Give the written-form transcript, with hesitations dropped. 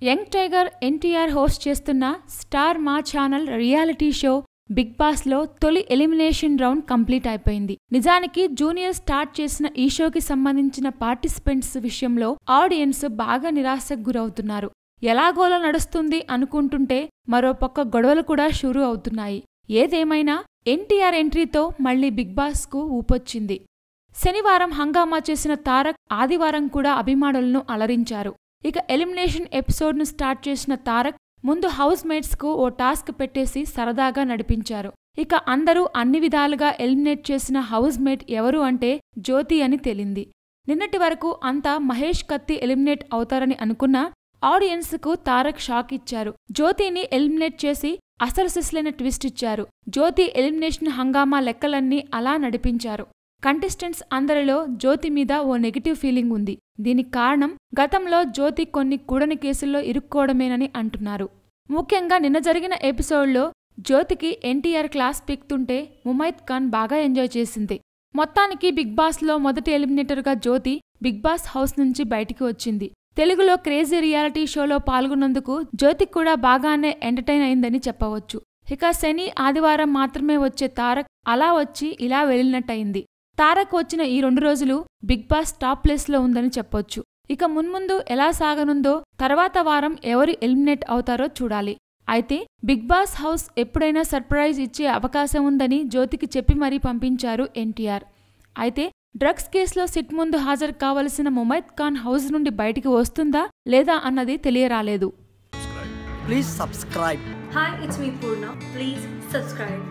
Young tiger NTR host చేస్తున్న star Maa channel reality show Bigg Boss లో తొలి ఎలిమినేషన్ రౌండ్ కంప్లీట్ అయిపోయింది. నిజానికి జూనియర్ స్టార్ట్ చేసిన ఈ షోకి సంబంధించిన పార్టిసిపెంట్స్ విషయంలో ఆడియన్స్ బాగా నిరాశకు గురవుతున్నారు. ఎలాగోలా నడుస్తుంది అనుకుంటుంటే మరోపక్క గొడవలు కూడా షురూ అవుతున్నాయి. ఏదేమైనా ఎన్టీఆర్ ఎంట్రీతో మళ్లీ బిగ్ బాస్ కు ఊపొచ్చింది. శనివారం హంగామా చేసిన తారక్ ఆదివారం కూడా అభిమానులను అలరించారు. ఇక ఎలిమినేషన్ ఎపిసోడ్ను స్టార్ట్ చేసిన తారక్ ముందు హౌస్ మేట్స్ కు ఓ టాస్క్ పెట్టేసి సరదాగా నడిపించారు. ఇక అందరూ అన్ని విధాలుగా ఎలిమినేట్ చేసిన హౌస్ మేట్ ఎవరు అంటే జ్యోతి అని తేలింది. నిన్నటి వరకు అంతా మహేష్ కత్తి ఎలిమినేట్ అవుతారని అనుకున్నా ఆడియన్స్ కు తారక్ షాక్ ఇచ్చారు. జ్యోతిని ఎలిమినేట్ చేసి అసలు సిస్లైన ట్విస్ట్ ఇచ్చారు. జ్యోతి ఎలిమినేషన్ హంగామా లెక్కలన్నీ అలా నడిపించారు. కంటెస్టెంట్స్ అందరిలో జ్యోతి మీద ఓ నెగిటివ్ ఫీలింగ్ ఉంది. దీనికి కారణం గతంలో జ్యోతి కొన్ని కూడని కేసుల్లో ఇరుక్కోవడమేనని అంటున్నారు. ముఖ్యంగా నిన్న జరిగిన ఎపిసోడ్లో జ్యోతికి ఎన్టీఆర్ క్లాస్ పీక్తుంటే ముమైత్ ఖాన్ బాగా ఎంజాయ్ చేసింది. మొత్తానికి బిగ్ బాస్ లో మొదటి ఎలిమినేటర్గా జ్యోతి బిగ్ బాస్ హౌస్ నుంచి బయటికి వచ్చింది. తెలుగులో క్రేజీ రియాలిటీ షోలో పాల్గొన్నందుకు జ్యోతికి కూడా బాగానే ఎంటర్టైన్ అయిందని చెప్పవచ్చు. ఇక శని ఆదివారం మాత్రమే వచ్చే తారక్ అలా వచ్చి ఇలా వెళ్ళినట్టయింది. తారక్ వచ్చిన ఈ 2 రోజులు బిగ్ బాస్ టాప్ ప్లేస్ లో ఉందని చెప్పొచ్చు. ఇక మున్ముందు ఎలా సాగనుందో తర్వాత వారం ఎవరు ఎలిమినేట్ అవుతారో చూడాలి. అయితే బిగ్ బాస్ హౌస్ ఎప్పుడైనా సర్ప్రైజ్ ఇచ్చే అవకాశం ఉందని జ్యోతికి చెప్పి మరీ పంపించారు ఎన్టీఆర్. అయితే డ్రగ్స్ కేసులో సిట్ ముందు హాజరు కావలసిన ముమైత్ ఖాన్ హౌస్ నుండి బయటికి వస్తుందా లేదా అన్నది తెలియరాలేదు. Please subscribe. Hi, it's me Purna. Please subscribe.